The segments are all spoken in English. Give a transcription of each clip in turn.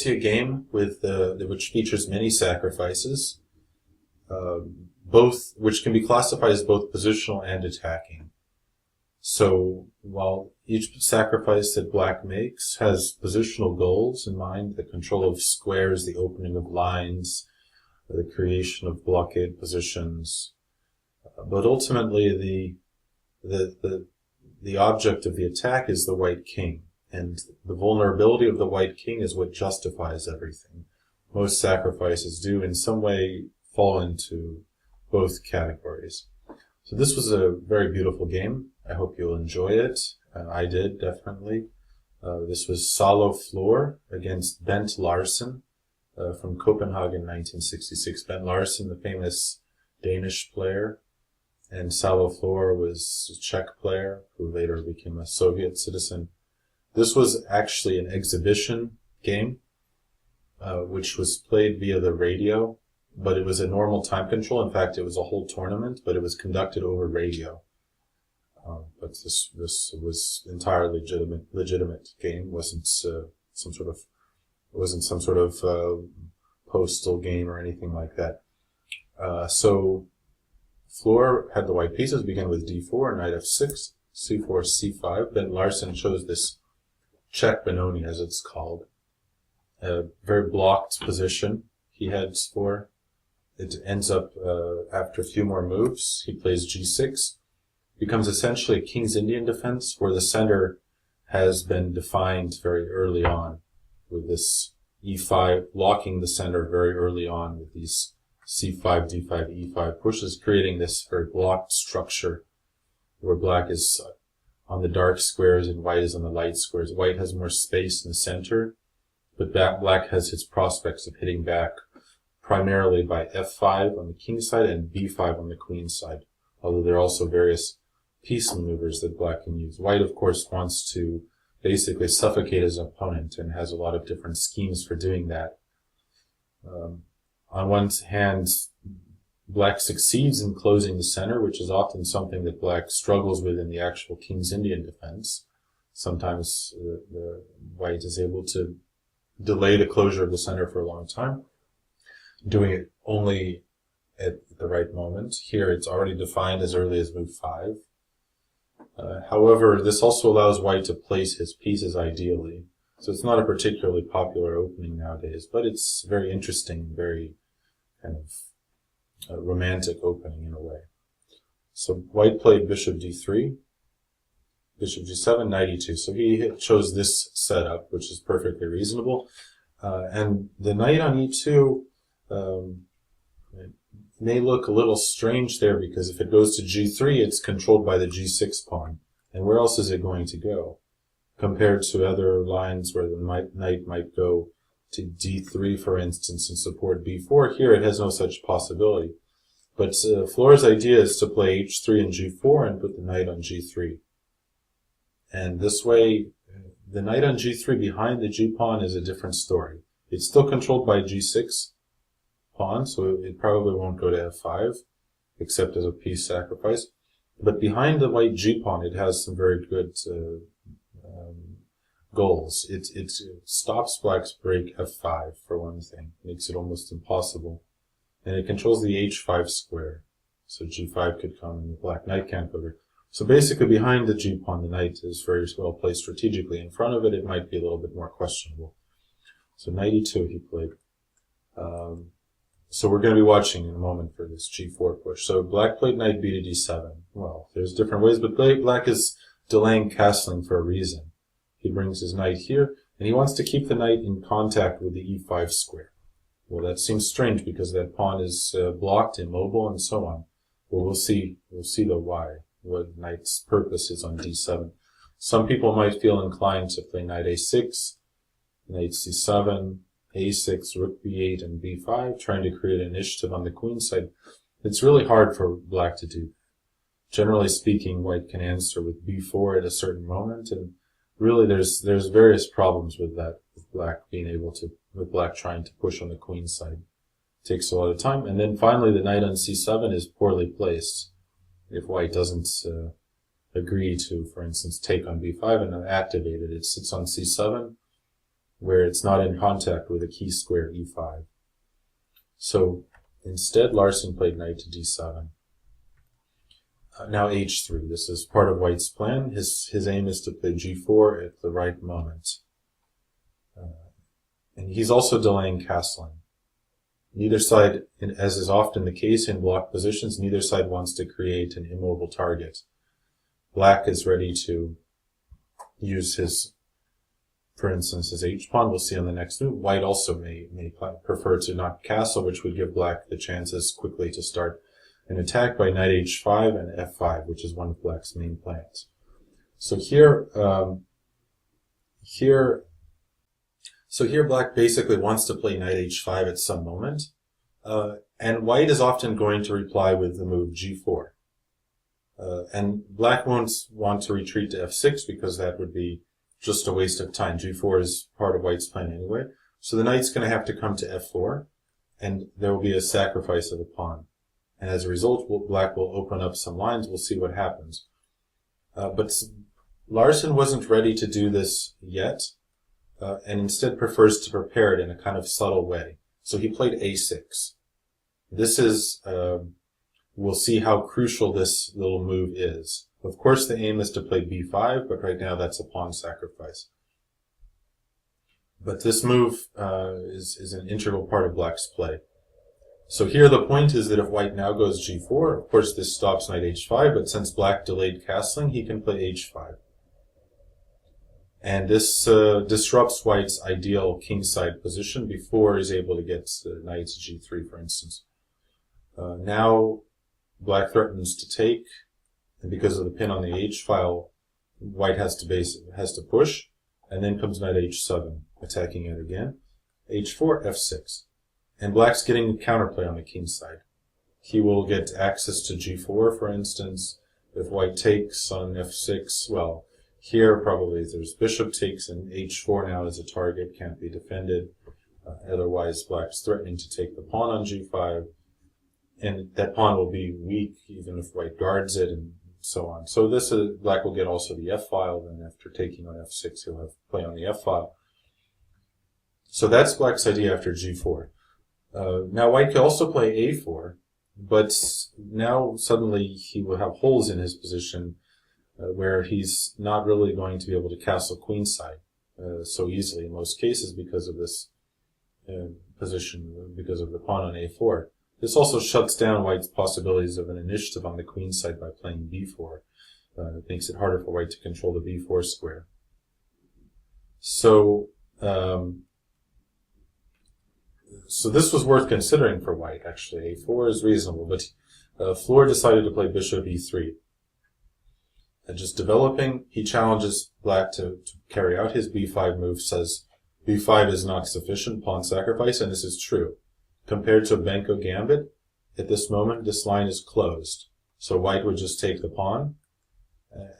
see a game with which features many sacrifices, both which can be classified as both positional and attacking. So while each sacrifice that black makes has positional goals in mind, the control of squares, the opening of lines, the creation of blockade positions, but ultimately the object of the attack is the white king, and the vulnerability of the white king is what justifies everything. Most sacrifices do in some way fall into both categories. So this was a very beautiful game. I hope you'll enjoy it. I did, definitely. This was Salo Flohr against Bent Larsen from Copenhagen, 1966. Bent Larsen, the famous Danish player, and Salo Flohr was a Czech player who later became a Soviet citizen. This was actually an exhibition game, which was played via the radio, but it was a normal time control. In fact, it was a whole tournament, but it was conducted over radio. But this was entirely legitimate game. Wasn't some sort of postal game or anything like that. So Flohr had the white pieces, begin with d4, knight f6, c4, c5. Bent Larsen chose this Czech Benoni, as it's called. A very blocked position he heads for. It ends up, after a few more moves, he plays g6. Becomes essentially a King's Indian defense, where the center has been defined very early on, with this e5, blocking the center very early on with these c5, d5, e5 pushes, creating this very blocked structure where black is on the dark squares and white is on the light squares. White has more space in the center, but black has its prospects of hitting back primarily by f5 on the king side and b5 on the queen side, although there are also various piece maneuvers that black can use. White, of course, wants to basically suffocate his opponent and has a lot of different schemes for doing that. On one hand, black succeeds in closing the center, which is often something that black struggles with in the actual King's Indian defense. Sometimes the white is able to delay the closure of the center for a long time, doing it only at the right moment. Here it's already defined as early as move 5. However, this also allows white to place his pieces ideally. So it's not a particularly popular opening nowadays, but it's very interesting, very kind of romantic opening in a way. So white played bishop d3, bishop g7, knight e2. So he chose this setup, which is perfectly reasonable. And the knight on e2 may look a little strange there, because if it goes to g3, it's controlled by the g6 pawn. And where else is it going to go? Compared to other lines where the knight might go to d3, for instance, and support b4, here it has no such possibility. But Flohr's idea is to play h3 and g4 and put the knight on g3. And this way, the knight on g3 behind the g-pawn is a different story. It's still controlled by g6 pawn, so it probably won't go to f5, except as a piece sacrifice. But behind the white g-pawn, it has some very good goals. It stops black's break f5, for one thing. Makes it almost impossible. And it controls the h5 square. So g5 could come and the black knight can't go there. So basically behind the g-pawn, the knight is very well placed strategically. In front of it, it might be a little bit more questionable. So knight e2 he played. So we're going to be watching in a moment for this g4 push. So black played knight b to d7. Well, there's different ways, but black is delaying castling for a reason. He brings his knight here, and he wants to keep the knight in contact with the e5 square. Well, that seems strange because that pawn is blocked, immobile, and so on. Well, we'll see the why, what knight's purpose is on d7. Some people might feel inclined to play knight a6, knight c7, a6, rook b8, and b5, trying to create an initiative on the queen side. It's really hard for black to do. Generally speaking, white can answer with b4 at a certain moment, and really there's various problems with that, with black trying to push on the queen side. It takes a lot of time. And then finally the knight on c7 is poorly placed. If white doesn't agree to, for instance, take on b5 and activate it, it sits on c7. where it's not in contact with a key square e5. So instead, Larsen played knight to d7. Now h3. This is part of White's plan. His aim is to play g4 at the right moment. And he's also delaying castling. Neither side, as is often the case in block positions, neither side wants to create an immobile target. Black is ready to use his, for instance, his h-pawn. We'll see on the next move. White also may prefer to not castle, which would give Black the chances quickly to start an attack by knight h5 and f5, which is one of Black's main plans. So here Black basically wants to play knight h5 at some moment, and White is often going to reply with the move g4. And Black won't want to retreat to f6 because that would be just a waste of time. g4 is part of White's plan anyway. So the knight's going to have to come to f4, and there will be a sacrifice of a pawn. And as a result, Black will open up some lines. We'll see what happens. But Larsen wasn't ready to do this yet, and instead prefers to prepare it in a kind of subtle way. So he played a6. This is, we'll see how crucial this little move is. Of course, the aim is to play b5, but right now that's a pawn sacrifice. But this move is an integral part of Black's play. So here the point is that if White now goes g4, of course this stops knight h5, but since Black delayed castling, he can play h5. And this disrupts White's ideal kingside position before he's able to get knight to g3, for instance. Now Black threatens to take, and because of the pin on the h file, White has to push, and then comes knight h7, attacking it again. h4, f6. And Black's getting counterplay on the king side. He will get access to g4, for instance. If White takes on f6, well, here probably there's bishop takes, and h4 now is a target, can't be defended. Otherwise, Black's threatening to take the pawn on g5, and that pawn will be weak even if White guards it, and so on. So this is, Black will get also the f file, then after taking on f6, he'll have play on the f file. So that's Black's idea after g4. Now White can also play a4, but now suddenly he will have holes in his position where he's not really going to be able to castle queenside so easily in most cases because of this position, because of the pawn on a4. This also shuts down White's possibilities of an initiative on the queen side by playing b4. It makes it harder for White to control the b4 square. So this was worth considering for White, actually. a4 is reasonable, but Flohr decided to play bishop e3. And just developing, he challenges Black to carry out his b5 move, says b5 is not sufficient, pawn sacrifice, and this is true. Compared to a Benko gambit, at this moment, this line is closed. So White would just take the pawn,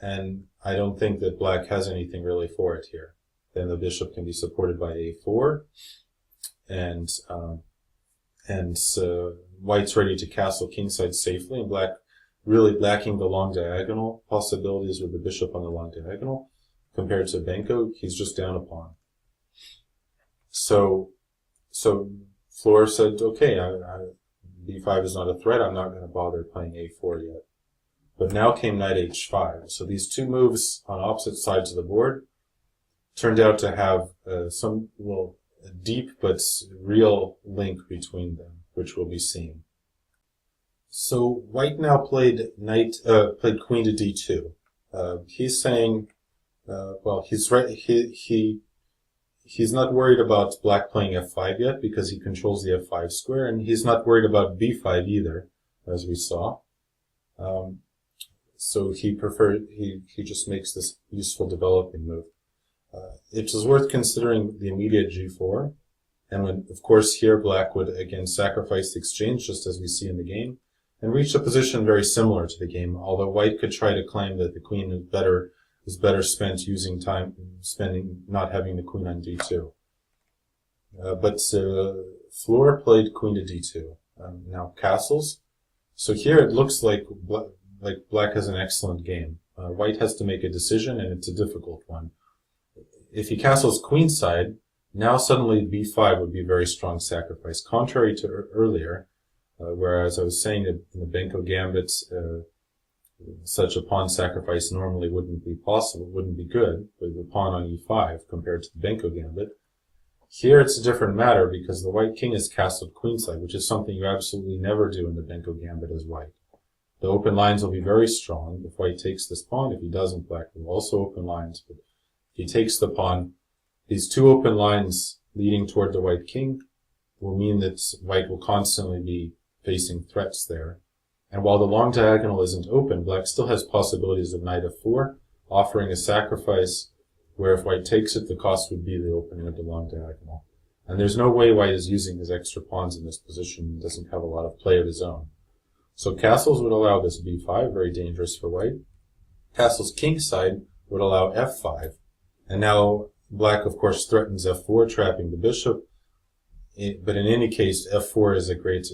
and I don't think that Black has anything really for it here. Then the bishop can be supported by a4, and White's ready to castle kingside safely, and Black really lacking the long diagonal possibilities with the bishop on the long diagonal. Compared to Benko, he's just down a pawn. So Flohr said, okay, b5 is not a threat, I'm not going to bother playing a4 yet. But now came knight h5. So these two moves on opposite sides of the board turned out to have a deep but real link between them, which we'll be seeing. So White now played queen to d2. He's saying, well, he's right. He's not worried about Black playing f5 yet because he controls the f5 square, and he's not worried about b5 either, as we saw. So he just makes this useful developing move. It is worth considering the immediate g4, and when, of course, here Black would again sacrifice the exchange, just as we see in the game, and reach a position very similar to the game, although White could try to claim that the queen is better spent not having the queen on d2. But Flohr played queen to d2. Now castles. So here it looks like Black has an excellent game. White has to make a decision, and it's a difficult one. If he castles queenside, Now suddenly b5 would be a very strong sacrifice, contrary to earlier, whereas I was saying that in the Benko gambits, such a pawn sacrifice normally wouldn't be possible, wouldn't be good, with the pawn on e5 compared to the Benko gambit. Here it's a different matter because the white king is castled queenside, which is something you absolutely never do in the Benko gambit as white. The open lines will be very strong if white takes this pawn. If he doesn't, black will also open lines. But if he takes the pawn, these two open lines leading toward the white king will mean that white will constantly be facing threats there. And while the long diagonal isn't open, black still has possibilities of knight f4, offering a sacrifice where if white takes it, the cost would be the opening of the long diagonal. And there's no way white is using his extra pawns in this position. He doesn't have a lot of play of his own. So castles would allow this b5, very dangerous for white. Castles kingside would allow f5. And now black, of course, threatens f4, trapping the bishop. But in any case, f4 is a great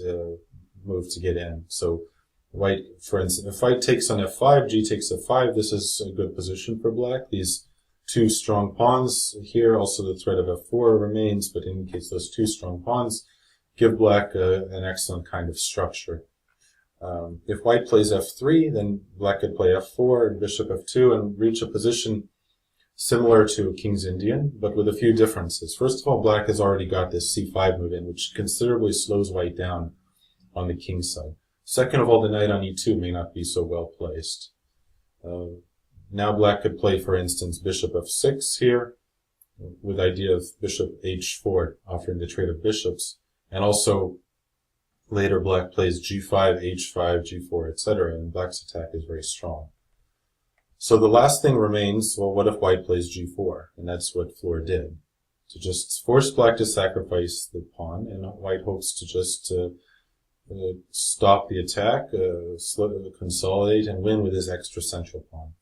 move to get in. So white, for instance, if white takes on f5, g takes f5, this is a good position for black. These two strong pawns here, also the threat of f4 remains, but in any case, those two strong pawns give black an excellent kind of structure. If white plays f3, then black could play f4 and bishop f2 and reach a position similar to King's Indian, but with a few differences. First of all, black has already got this c5 move in, which considerably slows white down on the king side. Second of all, the knight on e2 may not be so well placed. Now black could play, for instance, bishop f6 here, with the idea of bishop h4, offering the trade of bishops. And also, later black plays g5, h5, g4, etc., and black's attack is very strong. So the last thing remains, well, what if white plays g4? And that's what Flohr did. To just force black to sacrifice the pawn, and white hopes to just stop the attack, consolidate, and win with his extra central pawn.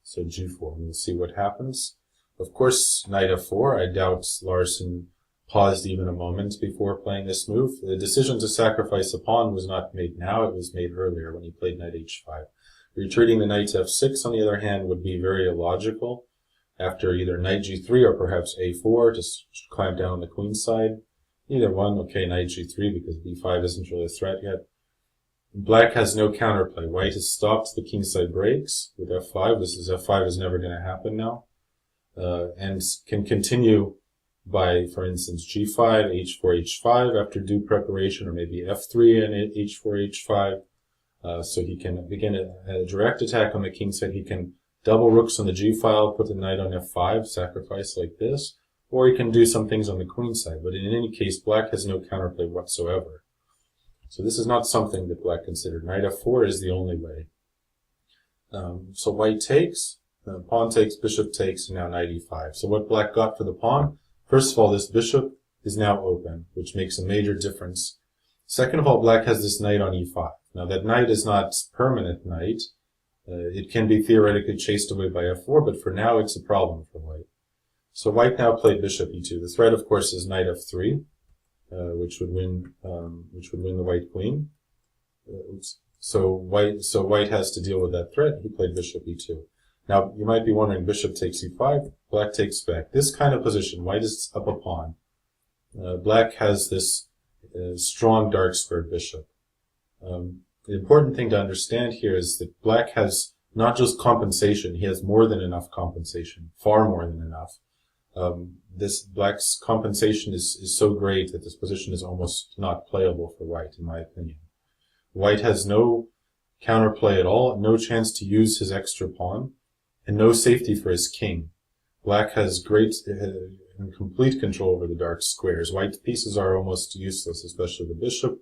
So g4, we'll see what happens. Of course, knight f4, I doubt Larsen paused even a moment before playing this move. The decision to sacrifice a pawn was not made now, it was made earlier when he played knight h5. Retreating the knight to f6, on the other hand, would be very illogical after either knight g3 or perhaps a4 to clamp down on the queen side. Either one, okay, knight g3 because b5 isn't really a threat yet. Black has no counterplay. White has stopped the kingside breaks with f5. This is f5 is never going to happen now. And can continue by, for instance, g5, h4, h5 after due preparation, or maybe f3 and h4, h5. So he can begin a direct attack on the king side. He can double rooks on the g file, put the knight on f5, sacrifice like this, or he can do some things on the queen side. But in any case, black has no counterplay whatsoever. So this is not something that black considered. Knight f4 is the only way. So white takes, pawn takes, bishop takes, and now knight e5. So what black got for the pawn? First of all, this bishop is now open, which makes a major difference. Second of all, black has this knight on e5. Now that knight is not permanent knight. It can be theoretically chased away by f4, but for now it's a problem for white. So white now played bishop e2. The threat, of course, is knight f3. Which would win the white queen. So white has to deal with that threat. He played bishop e2. Now you might be wondering, bishop takes e5, black takes back. This kind of position, white is up a pawn. Black has this strong dark squared bishop. The important thing to understand here is that black has not just compensation; he has more than enough compensation, far more than enough. This black's compensation is so great that this position is almost not playable for white, in my opinion. White has no counterplay at all, no chance to use his extra pawn, and no safety for his king. Black has great and complete control over the dark squares. White's pieces are almost useless, especially the bishop.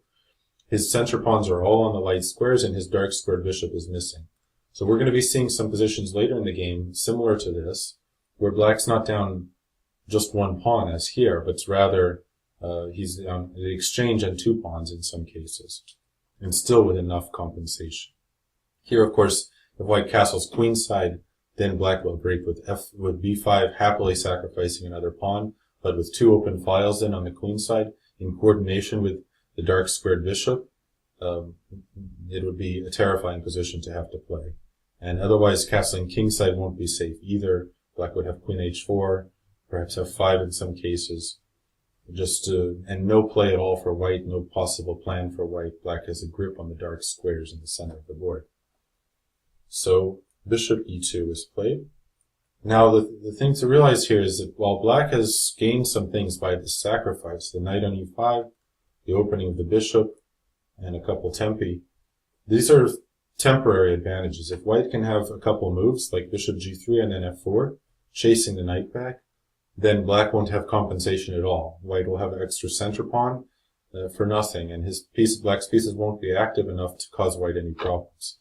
His center pawns are all on the light squares, and his dark squared bishop is missing. So we're going to be seeing some positions later in the game similar to this, where black's not down just one pawn as here, but rather he's on the exchange and two pawns in some cases, and still with enough compensation. Here, of course, if white castles queenside, then black will break with b5, happily sacrificing another pawn, but with two open files then on the queen side, in coordination with the dark squared bishop, it would be a terrifying position to have to play. And otherwise, castling kingside won't be safe either. Black would have queen h4, perhaps f5 in some cases. And no play at all for white, no possible plan for white. Black has a grip on the dark squares in the center of the board. So bishop e2 is played. Now the thing to realize here is that while black has gained some things by this sacrifice, the knight on e5, the opening of the bishop, and a couple tempi, these are temporary advantages. If white can have a couple moves, like bishop g3 and then f4, chasing the knight back, then black won't have compensation at all. White will have an extra center pawn for nothing, and black's pieces won't be active enough to cause white any problems.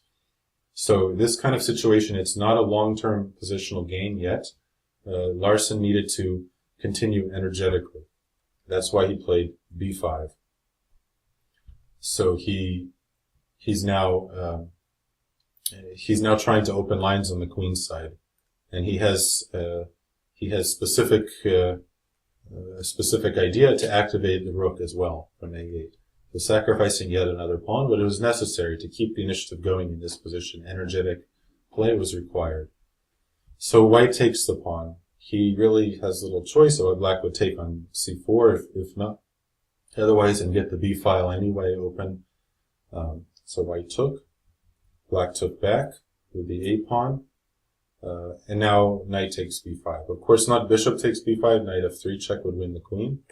So this kind of situation, it's not a long-term positional gain yet. Larsen needed to continue energetically. That's why he played b5. So he's now trying to open lines on the queen side, and he has specific idea to activate the rook as well from a8. So sacrificing yet another pawn, but it was necessary to keep the initiative going in this position. Energetic play was required. So white takes the pawn. He really has little choice of what black would take on c4 if not. Otherwise, and get the b file anyway open. So white took. Black took back with the a pawn. And now knight takes b5. Of course, not bishop takes b5. Knight f3 check would win the queen.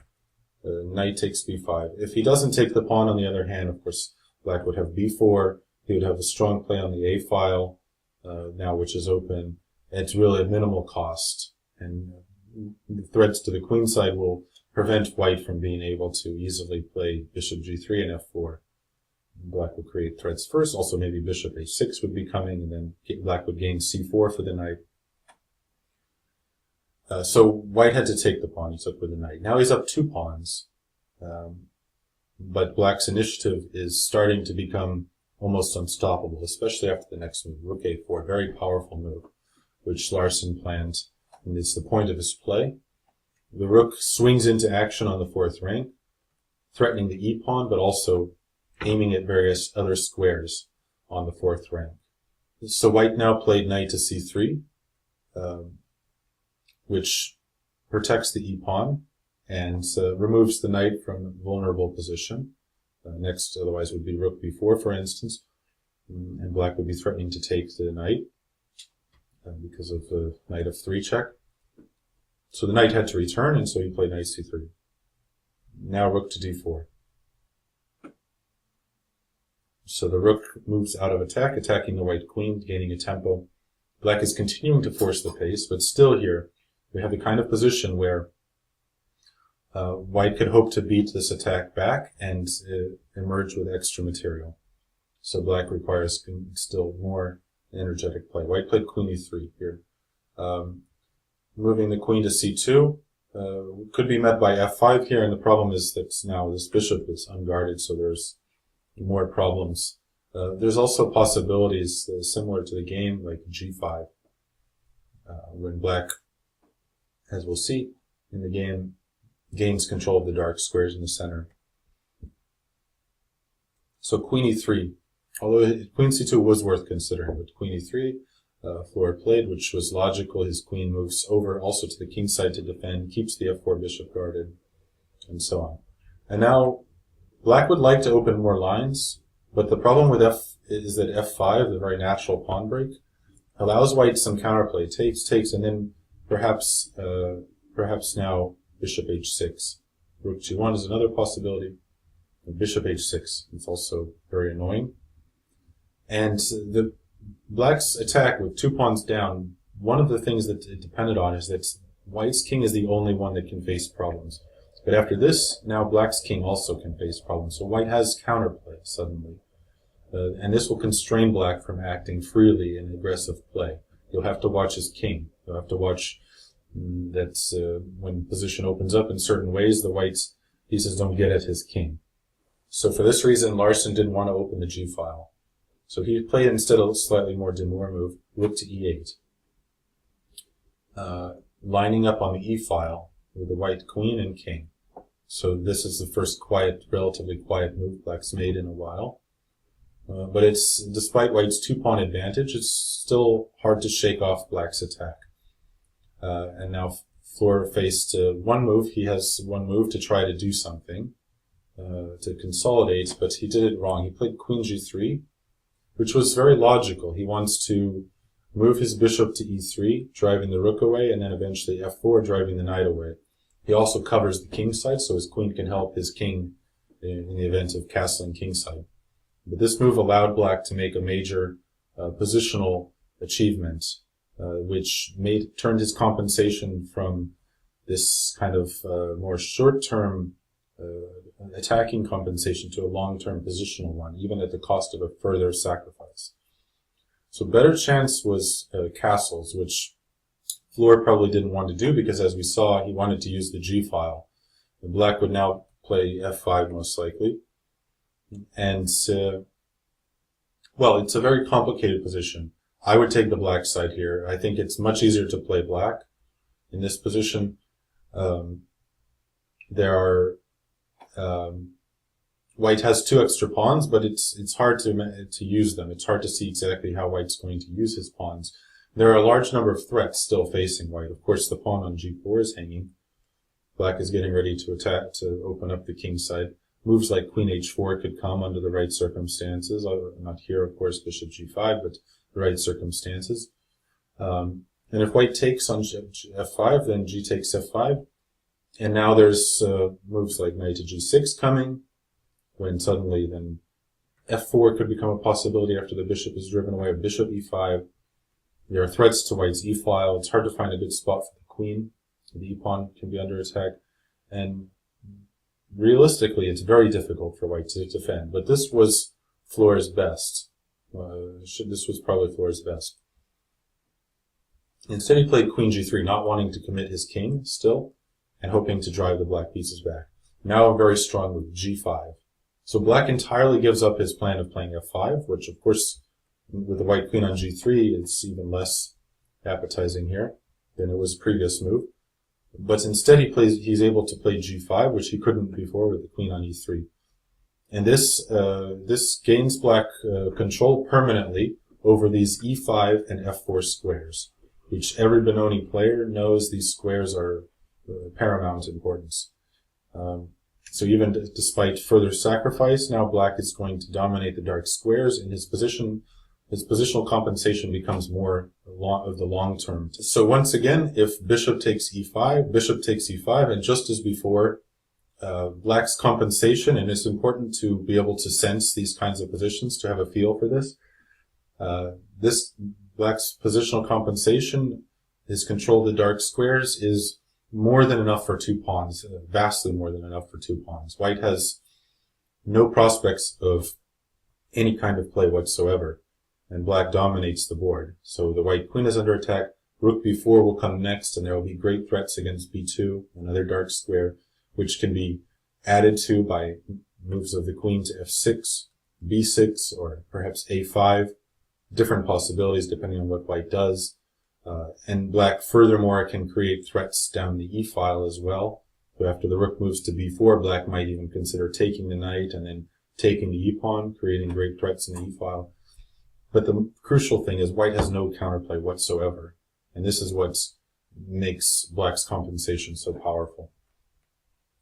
Knight takes b5. If he doesn't take the pawn, on the other hand, of course, black would have b4. He would have a strong play on the a file now, which is open. It's really a minimal cost. And the threats to the queen side will prevent white from being able to easily play bishop g3 and f4. Black would create threats first. Also, maybe bishop a6 would be coming, and then black would gain c4 for the knight. So white had to take the pawn. He took with the knight. Now he's up 2 pawns. But black's initiative is starting to become almost unstoppable, especially after the next move, rook a4, very powerful move, which Larsen planned, and it's the point of his play. The rook swings into action on the 4th rank, threatening the e-pawn, but also aiming at various other squares on the 4th rank. So white now played knight to c3, which protects the e-pawn and removes the knight from a vulnerable position. Next, otherwise, would be rook b4, for instance, and black would be threatening to take the knight because of the knight f3 check. So the knight had to return, and so he played knight c3. Now rook to d4. So the rook moves out of attack, attacking the white queen, gaining a tempo. Black is continuing to force the pace, but still here we have the kind of position where white could hope to beat this attack back and emerge with extra material. So black requires still more energetic play. White played queen e3 here. Moving the queen to c2 could be met by f5 here, and the problem is that now this bishop is unguarded, so there's more problems. There's also possibilities similar to the game, like g5, when black, as we'll see in the game, gains control of the dark squares in the center. So queen e3, although queen c2 was worth considering, but queen e3, Flohr played, which was logical. His queen moves over also to the king side to defend, keeps the f4 bishop guarded, and so on. And now black would like to open more lines, but the problem with is that f5, the very natural pawn break, allows white some counterplay, takes, and then perhaps now bishop h6. Rook g1 is another possibility. And bishop h6, it's also very annoying. And the black's attack with 2 pawns down, one of the things that it depended on is that white's king is the only one that can face problems. But after this, now black's king also can face problems. So white has counterplay suddenly. And this will constrain black from acting freely in aggressive play. You'll have to watch his king. You'll have to watch that when position opens up in certain ways, the white's pieces don't get at his king. So for this reason, Larsen didn't want to open the g file. So he played instead a slightly more demure move, rook to e8. Lining up on the e file with the white queen and king. So this is the first relatively quiet move black's made in a while. But it's, despite white's 2-pawn advantage, it's still hard to shake off black's attack. And now Flohr faced one move. He has one move to try to do something, to consolidate, but he did it wrong. He played queen g3, which was very logical. He wants to move his bishop to e3, driving the rook away, and then eventually f4, driving the knight away. He also covers the king side, so his queen can help his king in the event of castling king side. But this move allowed black to make a major positional achievement, which turned his compensation from this kind of more short-term attacking compensation to a long-term positional one, even at the cost of a further sacrifice. So better chance was castles, which Flohr probably didn't want to do because, as we saw, he wanted to use the g file. And black would now play f5 most likely. And, well, it's a very complicated position. I would take the black side here. I think it's much easier to play black in this position. White has two extra pawns, but it's hard to use them. It's hard to see exactly how white's going to use his pawns. There are a large number of threats still facing white. Of course, the pawn on g4 is hanging. Black is getting ready to attack, to open up the king side. Moves like queen h4 could come under the right circumstances. Not here, of course, bishop g5, but the right circumstances. And if white takes on f5, then g takes f5. And now there's moves like knight to g6 coming, when suddenly then f4 could become a possibility after the bishop is driven away, bishop e5. There are threats to white's e-file. It's hard to find a good spot for the queen. The e-pawn can be under attack. And realistically, it's very difficult for white to defend. But this was Flohr's best. This was probably Flohr's best. Instead, he played queen g3, not wanting to commit his king still, and hoping to drive the black pieces back. Now very strong with g5. So black entirely gives up his plan of playing f5, which of course, with the white queen on g3, it's even less appetizing here than it was previous move. But instead he's able to play g5, which he couldn't before with the queen on e3. And this gains black control permanently over these e5 and f4 squares, which every Benoni player knows these squares are paramount importance. So even despite further sacrifice, now black is going to dominate the dark squares, and his positional compensation becomes more of the long term. So once again, if bishop takes e5, and just as before, black's compensation, and it's important to be able to sense these kinds of positions to have a feel for this. This black's positional compensation, his control of the dark squares, is more than enough for two pawns, vastly more than enough for two pawns. White has no prospects of any kind of play whatsoever, and black dominates the board. So the white queen is under attack, rook b4 will come next, and there will be great threats against b2, another dark square, which can be added to by moves of the queen to f6, b6, or perhaps a5, different possibilities depending on what white does. And black, furthermore, can create threats down the e-file as well. So after the rook moves to b4, black might even consider taking the knight and then taking the e-pawn, creating great threats in the e-file. But the crucial thing is white has no counterplay whatsoever. And this is what makes black's compensation so powerful.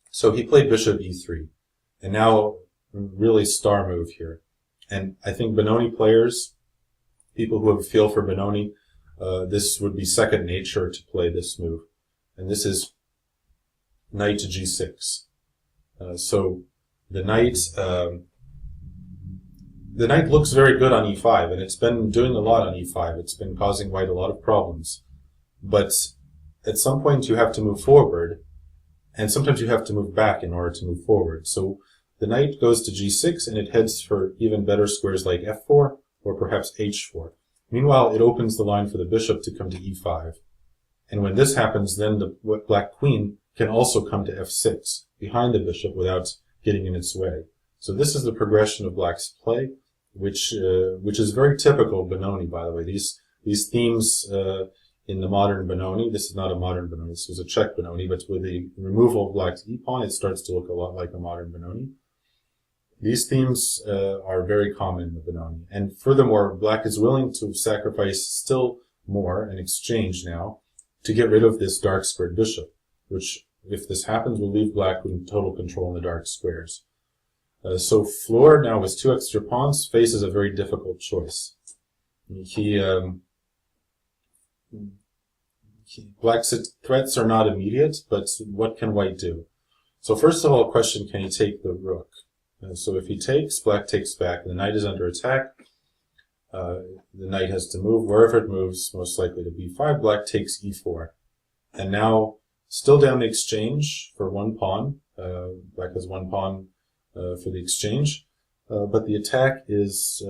So he played bishop e3. And now, really star move here. And I think Benoni players, people who have a feel for Benoni, this would be second nature to play this move. And this is knight to g6. So the knight looks very good on e5, and it's been doing a lot on e5. It's been causing white a lot of problems. But at some point you have to move forward, and sometimes you have to move back in order to move forward. So the knight goes to g6, and it heads for even better squares like f4 or perhaps h4. Meanwhile, it opens the line for the bishop to come to e5. And when this happens, then the black queen can also come to f6 behind the bishop without getting in its way. So this is the progression of black's play, which is very typical of Benoni, by the way. These themes in the modern Benoni, this is not a modern Benoni, this was a Czech Benoni, but with the removal of black's e-pawn, it starts to look a lot like a modern Benoni. These themes are very common in the Benoni. And furthermore, black is willing to sacrifice still more in exchange now to get rid of this dark squared bishop, which, if this happens, will leave black in total control in the dark squares. So Flohr, now with 2 extra pawns, faces a very difficult choice. Black's threats are not immediate, but what can white do? So first of all, question, can he take the rook? So if he takes, black takes back. The knight is under attack. The knight has to move. Wherever it moves, most likely to b5, black takes e4. And now, still down the exchange for 1 pawn. Black has 1 pawn for the exchange. But the attack is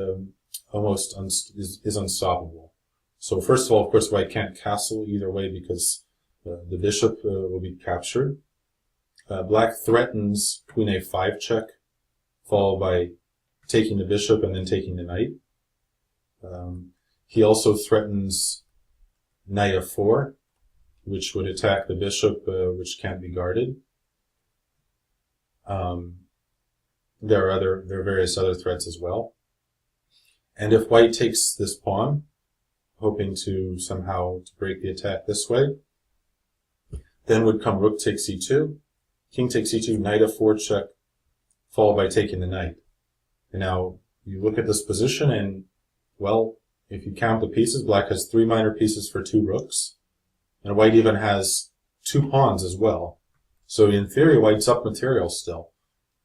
is unstoppable. So first of all, of course, white can't castle either way because the bishop will be captured. Black threatens queen a5 check, followed by taking the bishop and then taking the knight. He also threatens knight f4, which would attack the bishop, which can't be guarded. There are various other threats as well. And if white takes this pawn, hoping to somehow break the attack this way, then would come rook takes e2, king takes e2, knight f4 check, followed by taking the knight. And now you look at this position and, well, if you count the pieces, black has 3 minor pieces for 2 rooks, and white even has 2 pawns as well. So in theory, white's up material still.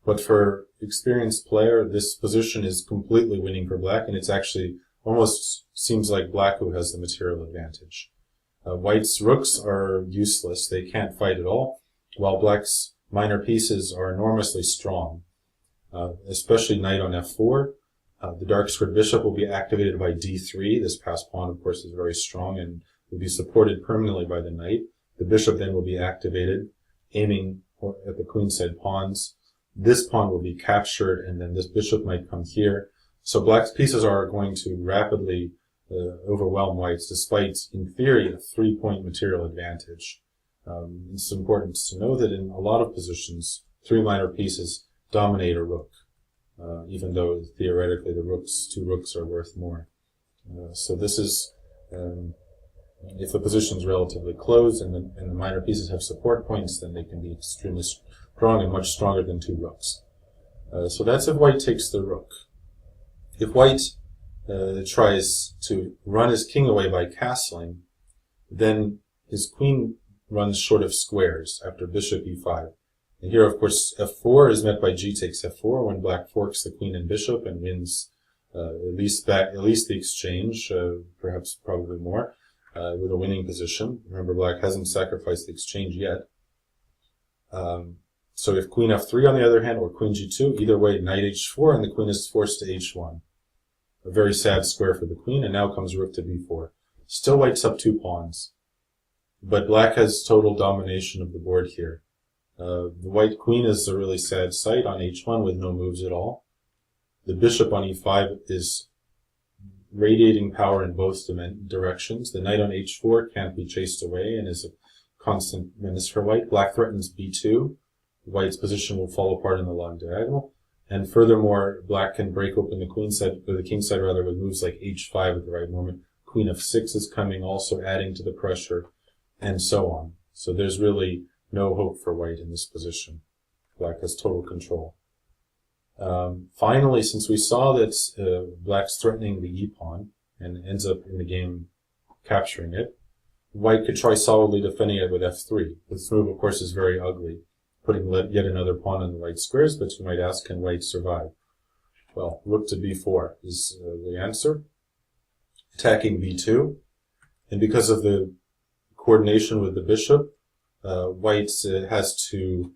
But for experienced player, this position is completely winning for black, and it's actually almost seems like black who has the material advantage. White's rooks are useless. They can't fight at all, while black's minor pieces are enormously strong, especially knight on f4. The dark squared bishop will be activated by d3. This passed pawn, of course, is very strong and will be supported permanently by the knight. The bishop then will be activated, aiming at the queenside pawns. This pawn will be captured, and then this bishop might come here. So black's pieces are going to rapidly overwhelm white's, despite, in theory, a 3-point material advantage. It's important to know that in a lot of positions, 3 minor pieces dominate a rook, even though theoretically the 2 rooks are worth more. So this is, if the position is relatively closed and the minor pieces have support points, then they can be extremely strong and much stronger than 2 rooks. So that's if white takes the rook. If white tries to run his king away by castling, then his queen runs short of squares after bishop e5. And here, of course, f4 is met by g takes f4 when black forks the queen and bishop and wins at least the exchange, perhaps probably more, with a winning position. Remember, black hasn't sacrificed the exchange yet. So if queen f3 on the other hand, or queen g2, either way, knight h4, and the queen is forced to h1. A very sad square for the queen, and now comes rook to b4. Still white's up 2 pawns, but black has total domination of the board here. The white queen is a really sad sight on h1 with no moves at all. The bishop on e5 is radiating power in both directions. The knight on h4 can't be chased away and is a constant menace for white. Black threatens b2. White's position will fall apart in the long diagonal. And furthermore, black can break open the queen side, or the king side rather, with moves like h5 at the right moment. Queen f6 is coming, also adding to the pressure, and so on. So there's really no hope for white in this position. Black has total control. Finally, since we saw that black's threatening the e-pawn and ends up in the game capturing it, white could try solidly defending it with f3. This move, of course, is very ugly, putting yet another pawn in the white squares, but you might ask, can white survive? Well, rook to b4 is the answer. Attacking b2, and because of the coordination with the bishop, white has to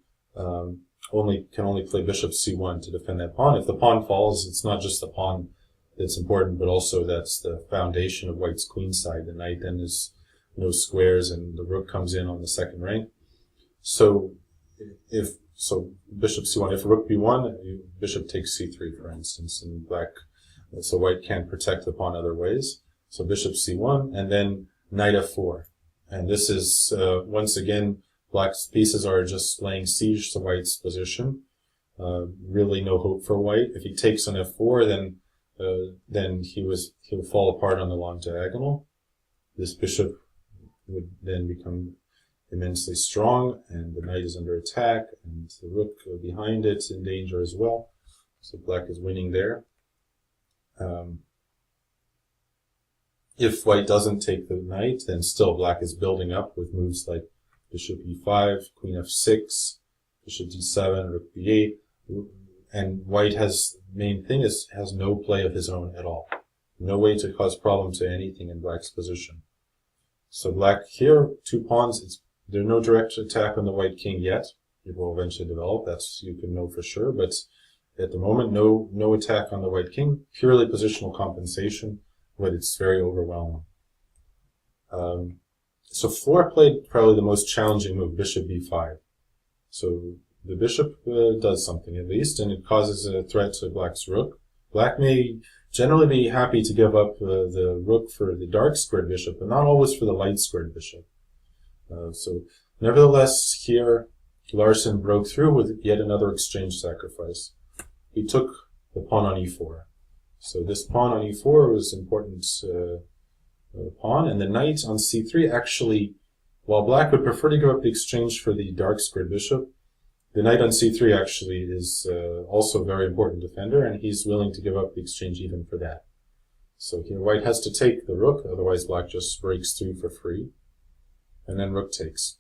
can only play bishop c1 to defend that pawn. If the pawn falls, it's not just the pawn that's important, but also that's the foundation of white's queen side. The knight then is no squares, and the rook comes in on the second rank. So bishop c1. If rook b1, bishop takes c3, for instance, and so white can't protect the pawn other ways. So bishop c1, and then knight f4. And this is, once again, black's pieces are just laying siege to white's position. Really no hope for white. If he takes on f4, then he'll fall apart on the long diagonal. This bishop would then become immensely strong, and the knight is under attack, and the rook behind it in danger as well. So black is winning there. If white doesn't take the knight, then still black is building up with moves like bishop e5, queen f6, bishop d7, rook b8, and white has, main thing is, has no play of his own at all. No way to cause problem to anything in black's position. So black here, 2 pawns, there's no direct attack on the white king yet. It will eventually develop, that's, you can know for sure, but at the moment, no attack on the white king, purely positional compensation, but it's very overwhelming. So Flohr played probably the most challenging move, bishop b5. So the bishop does something at least, and it causes a threat to black's rook. Black may generally be happy to give up the rook for the dark squared bishop, but not always for the light squared bishop. So nevertheless, here Larsen broke through with yet another exchange sacrifice. He took the pawn on e4. So this pawn on e4 was important pawn, and the knight on c3 actually, while black would prefer to give up the exchange for the dark squared bishop, the knight on c3 actually is also a very important defender, and he's willing to give up the exchange even for that. So here white has to take the rook, otherwise black just breaks through for free, and then rook takes.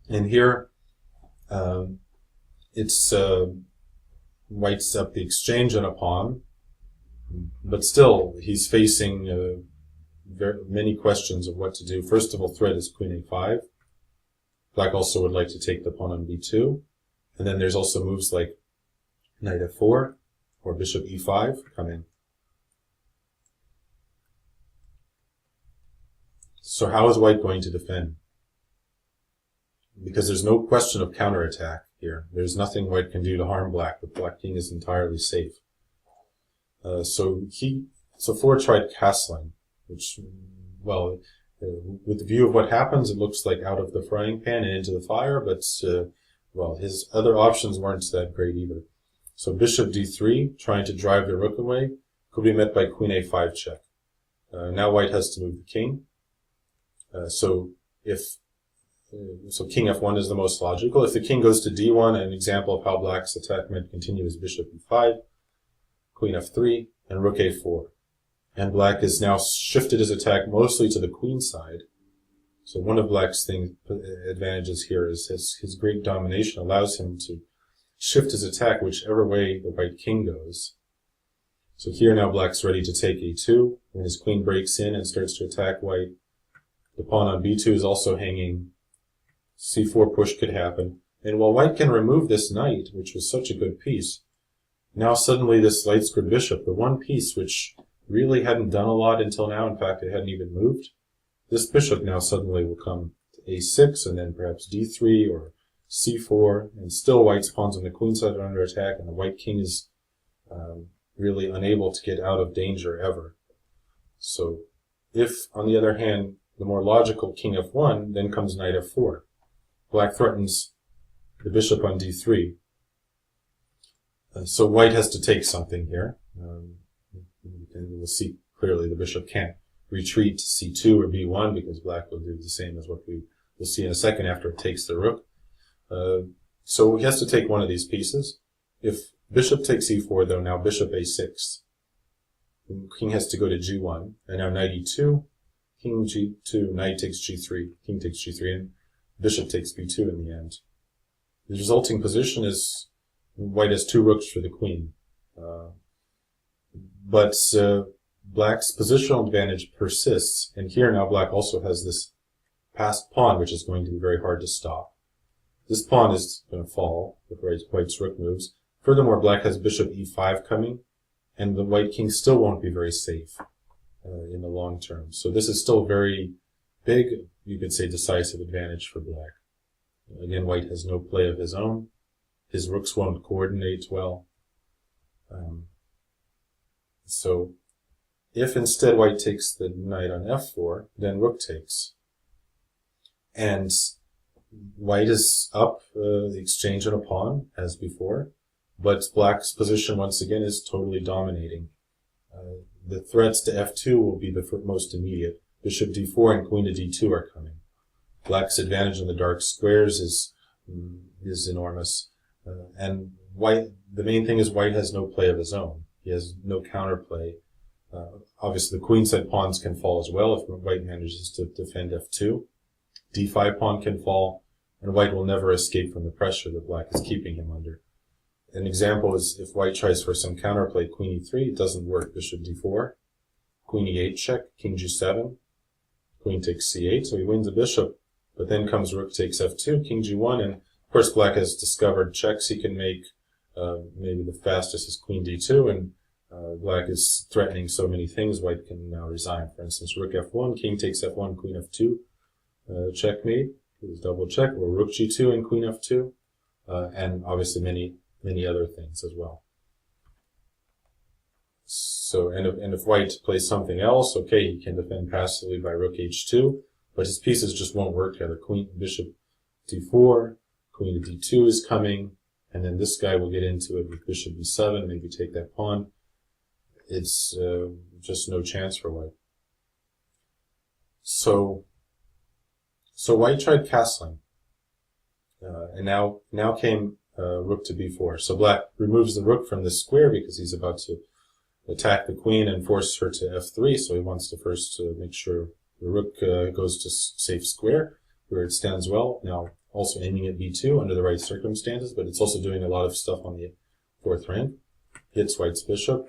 And here it's white's up the exchange and a pawn, but still he's facing very many questions of what to do. First of all, threat is queen a5. Black also would like to take the pawn on b2. And then there's also moves like knight f4 or bishop e5 come in. So how is white going to defend? Because there's no question of counterattack here. There's nothing white can do to harm black. The black king is entirely safe. So Flohr tried castling, which, well, with the view of what happens, it looks like out of the frying pan and into the fire, but well, his other options weren't that great either. So bishop d3, trying to drive the rook away, could be met by queen a5 check. Now white has to move the king. So king f1 is the most logical. If the king goes to d1, an example of how black's attack might continue is bishop e5, queen f3, and rook a4. And black has now shifted his attack mostly to the queen side. So one of black's advantages here is his great domination allows him to shift his attack whichever way the white king goes. So here now black's ready to take a2. When his queen breaks in and starts to attack white, the pawn on b2 is also hanging. c4 push could happen. And while white can remove this knight, which was such a good piece, now suddenly this light squared bishop, the one piece which really hadn't done a lot until now, in fact it hadn't even moved, this bishop now suddenly will come to a6 and then perhaps d3 or c4, and still white's pawns on the queen side are under attack, and the white king is really unable to get out of danger ever. So if, on the other hand, the more logical king f1, then comes knight f4. Black threatens the bishop on d3. So white has to take something here. And we'll see clearly the bishop can't retreat to c2 or b1 because black will do the same as what we will see in a second after it takes the rook. So he has to take one of these pieces. If bishop takes e4, though, now bishop a6. King has to go to g1, and now knight e2, king g2, knight takes g3, king takes g3, and bishop takes b2 in the end. The resulting position is white has 2 rooks for the queen. But black's positional advantage persists, and here now black also has this passed pawn, which is going to be very hard to stop. This pawn is going to fall if white's rook moves. Furthermore, black has bishop e5 coming, and the white king still won't be very safe in the long term. So this is still very big, you could say decisive advantage for black. Again, white has no play of his own. His rooks won't coordinate well. So if instead white takes the knight on f4, then rook takes. And white is up the exchange on a pawn, as before, but black's position once again is totally dominating. The threats to f2 will be the most immediate. Bishop d4 and queen to d2 are coming. Black's advantage in the dark squares is enormous. And white, the main thing is white has no play of his own. He has no counterplay. Obviously, the queenside pawns can fall as well if white manages to defend f2. d5 pawn can fall, and white will never escape from the pressure that black is keeping him under. An example is if white tries for some counterplay, queen e3, it doesn't work. Bishop d4, queen e8 check, king g7, queen takes c8, so he wins a bishop. But then comes rook takes f2, king g1, and of course black has discovered checks he can make. Maybe the fastest is queen d2, and black is threatening so many things, white can now resign. For instance, rook f1, king takes f1, queen f2, checkmate, is double check, or rook g2 and queen f2, and obviously many other things as well. So, and if white plays something else, okay, he can defend passively by rook h2, but his pieces just won't work together. Queen, bishop d4, queen to d2 is coming, and then this guy will get into it with bishop b7, maybe take that pawn. It's just no chance for white. So white tried castling, and now came rook to b4. So black removes the rook from the square because he's about to attack the queen and force her to f3. So he wants to first make sure the rook goes to safe square where it stands well. Now also aiming at b2 under the right circumstances, but it's also doing a lot of stuff on the fourth rank. Hits white's bishop.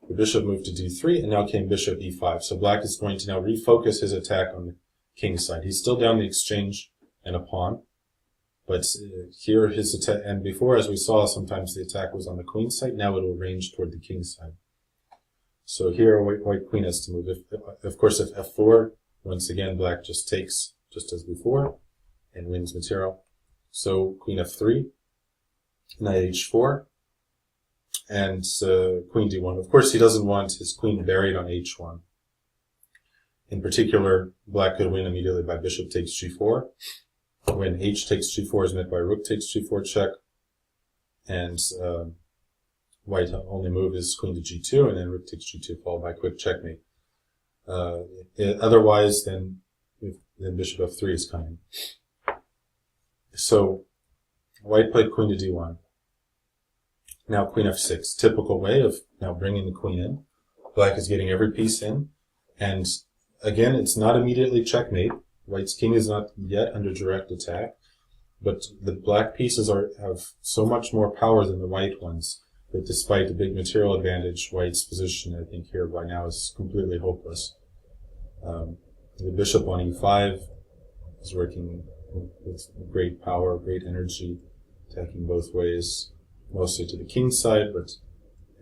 The bishop moved to d3, and now came bishop e5. So black is going to now refocus his attack on the king side. He's still down the exchange and a pawn, but here his attack, and before, as we saw, sometimes the attack was on the queen side. Now it will range toward the king side. So here white queen has to move. Of course, if f4, once again black just takes, just as before, and wins material. So queen f3, knight h4, and queen d1. Of course, he doesn't want his queen buried on h1. In particular, black could win immediately by bishop takes g4. When h takes g4 is met by rook takes g4 check, and white only move is queen to g2, and then rook takes g2 followed by quick checkmate. Otherwise, then bishop f3 is coming. So white played queen to d1. Now queen f6, typical way of now bringing the queen in. Black is getting every piece in, and again, it's not immediately checkmate. White's king is not yet under direct attack, but the black pieces have so much more power than the white ones that despite the big material advantage, white's position, I think, here by now is completely hopeless. The bishop on e5 is working with great power, great energy, attacking both ways, mostly to the king side, but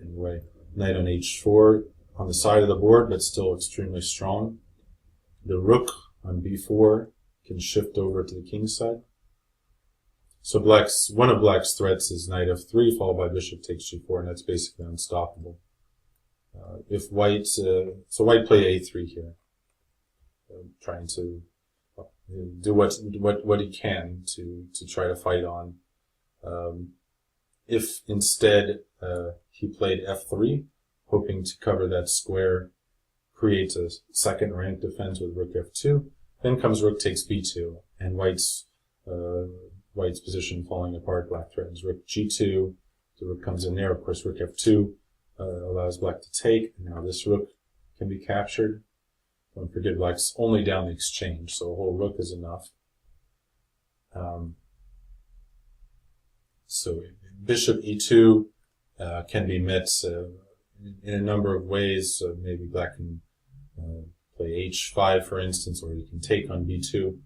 anyway. Knight on h4 on the side of the board, but still extremely strong. The rook on b4 can shift over to the king side. So one of black's threats is knight f3 followed by bishop takes g4, and that's basically unstoppable. If white, so white played a3 here, trying to do what he can to try to fight on. If instead he played f3, hoping to cover that square, creates a second rank defense with rook f2, then comes rook takes b2, and white's position falling apart. Black threatens rook g2, the rook comes in there. Of course, rook f2 allows black to take, and now this rook can be captured. Don't forget, black's only down the exchange, so a whole rook is enough. So bishop e2 can be met in a number of ways. Maybe black can play h5, for instance, or you can take on b2.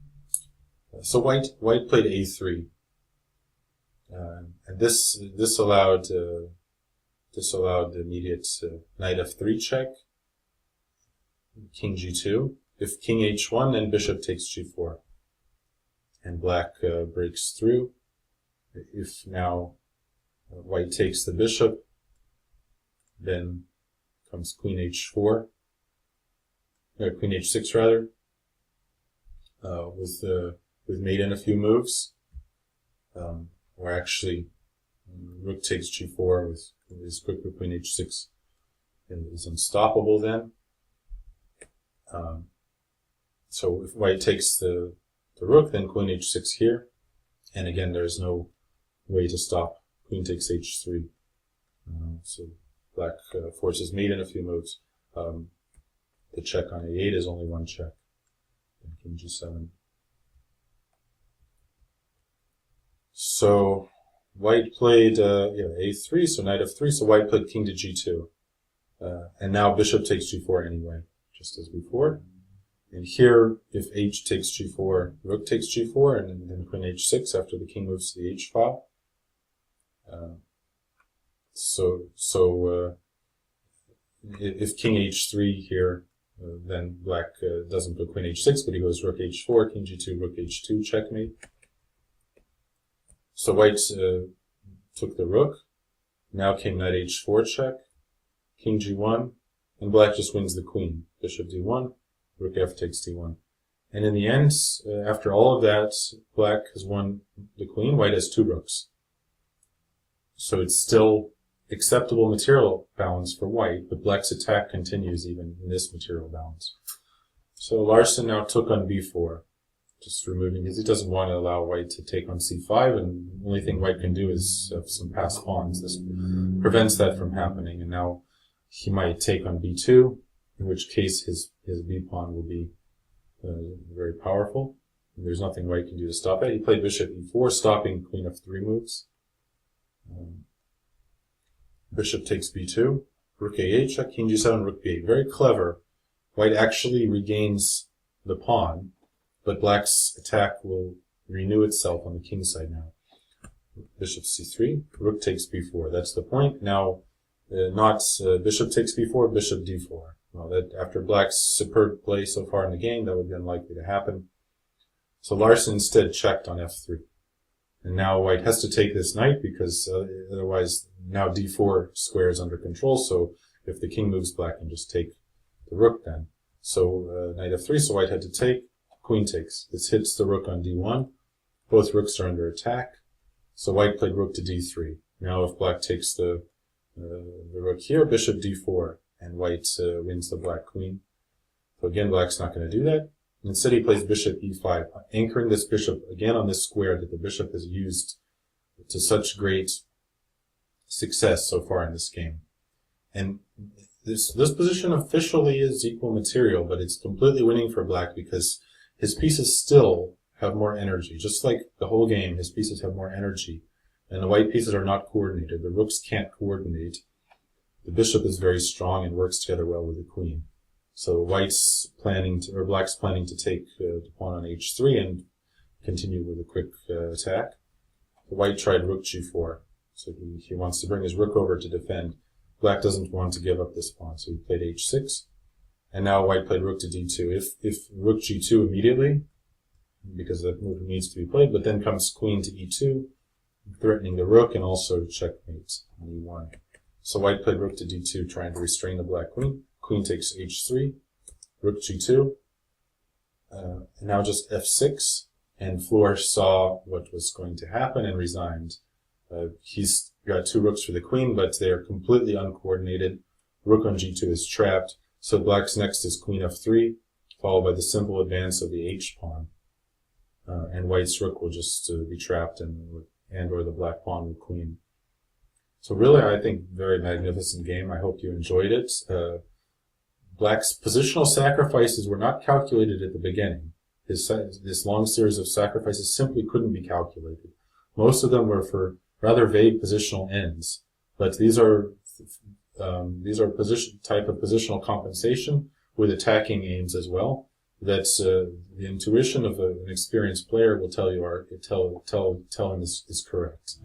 So white played a3, and this allowed the immediate knight f3 check, king g2. If king h1, then bishop takes g4, and black breaks through. If now white takes the bishop, then comes queen h4, queen h6 rather, with mate in a few moves, or actually rook takes g4 with this quick with queen h6 is unstoppable then. So if white takes the the rook, then queen h6 here. And again, there's no way to stop. Queen takes h3. So black forces mate in a few moves. The check on a8 is only one check. And king g7. So white played a3, so knight f3, so white played king to g2. And now bishop takes g4 anyway, just as before. And here, if h takes g4, rook takes g4, and then queen h6 after the king moves to the h file. If king h3 here, then black doesn't put queen h6, but he goes rook h4, king g2, rook h2, checkmate. So white took the rook. Now came knight h4 check, king g1, and black just wins the queen. Bishop d1, rook f takes d1. And in the end, after all of that, black has won the queen, white has two rooks. So it's still acceptable material balance for white, but black's attack continues even in this material balance. So Larsen now took on b4, just removing, because he doesn't want to allow white to take on c5, and the only thing white can do is have some passed pawns. This prevents that from happening, and now he might take on b2, in which case his b pawn will be very powerful. And there's nothing white can do to stop that. He played bishop e4, stopping queen f3 moves. Bishop takes b2, rook a8 check, king g7, rook b8. Very clever. White actually regains the pawn, but black's attack will renew itself on the king side now. Bishop c3, rook takes b4. That's the point. Now, not bishop takes b4, bishop d4. Well, that after black's superb play so far in the game, that would be unlikely to happen. So Larsen instead checked on f3. And now white has to take this knight because otherwise now d4 square is under control. So if the king moves, black can just take the rook then. So knight f3, so white had to take, queen takes. This hits the rook on d1. Both rooks are under attack. So white played rook to d3. Now if black takes the rook here, bishop d4, and white wins the black queen. So again, black's not going to do that. Instead, he plays bishop e5, anchoring this bishop again on this square that the bishop has used to such great success so far in this game. And this position officially is equal material, but it's completely winning for black because his pieces still have more energy. Just like the whole game, his pieces have more energy. And the white pieces are not coordinated. The rooks can't coordinate. The bishop is very strong and works together well with the queen. So black's planning to take the pawn on h3 and continue with a quick attack. The white tried rook g4. So he wants to bring his rook over to defend. Black doesn't want to give up this pawn, so he played h6. And now white played rook to d2. If rook g2 immediately, because that move needs to be played, but then comes queen to e2, threatening the rook and also checkmate on e1. So white played rook to d2, trying to restrain the black queen. Queen takes h3, rook g2, and now just f6, and Flohr saw what was going to happen and resigned. He's got two rooks for the queen, but they are completely uncoordinated. Rook on g2 is trapped, so black's next is queen f3, followed by the simple advance of the h pawn, and white's rook will just be trapped and or the black pawn will queen. So really, I think, very magnificent game. I hope you enjoyed it. Black's positional sacrifices were not calculated at the beginning. This long series of sacrifices simply couldn't be calculated. Most of them were for rather vague positional ends, but these are type of positional compensation with attacking aims as well. That's the intuition of an experienced player will tell you tell him is correct.